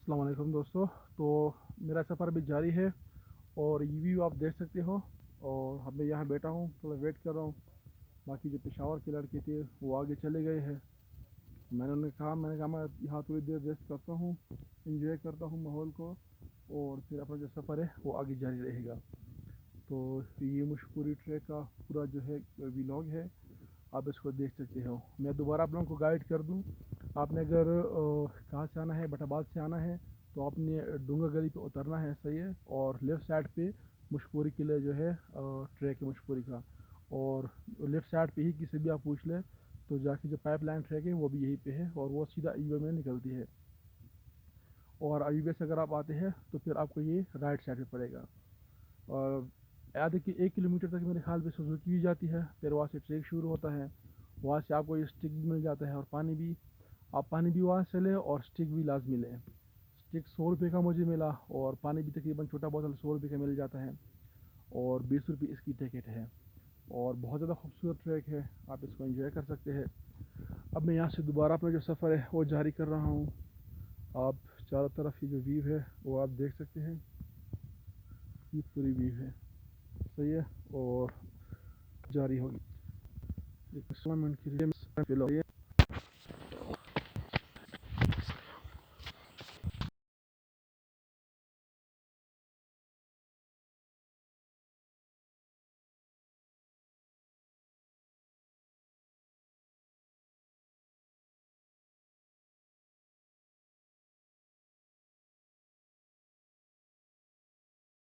अस्सलाम वालेकुम दोस्तों। तो मेरा सफ़र अभी जारी है और ये व्यू आप देख सकते हो। और अब मैं यहाँ बैठा हूँ, थोड़ा वेट कर रहा हूँ। बाकी जो पेशावर के लड़के थे वो आगे चले गए हैं। मैंने कहा मैं यहाँ थोड़ी देर रेस्ट करता हूँ, इंजॉय करता हूँ माहौल को, और फिर अपना जो सफ़र है वो आगे जारी रहेगा। तो ये मशहूरी ट्रैक का पूरा जो है व्लॉग है, आप इसको देख सकते हो। मैं दोबारा आप लोगों को गाइड कर दूं। आपने अगर कहाँ से आना है, बटाबाद से आना है, तो आपने डूंगा गली पे उतरना है, सही है। और लेफ़्ट साइड पे मशहूरी किले जो है ट्रैक है मशहूरी का। और लेफ़्ट साइड पे ही किसी भी आप पूछ लें तो जाके जो पाइप लाइन ट्रैक है वो भी यहीं पे है, और वो सीधा ईवे में निकलती है। और ईवे से अगर आप आते हैं तो फिर आपको ये राइट साइड पे पड़ेगा। और आधे कि 1 किलोमीटर तक मेरे ख्याल से सुजुकी भी जाती है, फिर वहाँ से ट्रैक शुरू होता है। वहाँ से आपको ये स्टिक भी मिल जाता है और पानी भी। आप पानी भी वहाँ से लें और स्टिक भी लाजमी लें। स्टिक 100 रुपये का मुझे मिला, और पानी भी तकरीबन छोटा बोतल 100 रुपये का मिल जाता है, और 20 रुपये इसकी टिकट है। और बहुत ज़्यादा खूबसूरत ट्रैक है, आप इसको एंजॉय कर सकते हैं। अब मैं यहाँ से दोबारा अपना जो सफ़र है वो जारी कर रहा हूँ। आप चारों तरफ ये जो व्यू है वो आप देख सकते हैं, ये पूरी व्यू है, सही है। और जारी होगी 1 मिनट की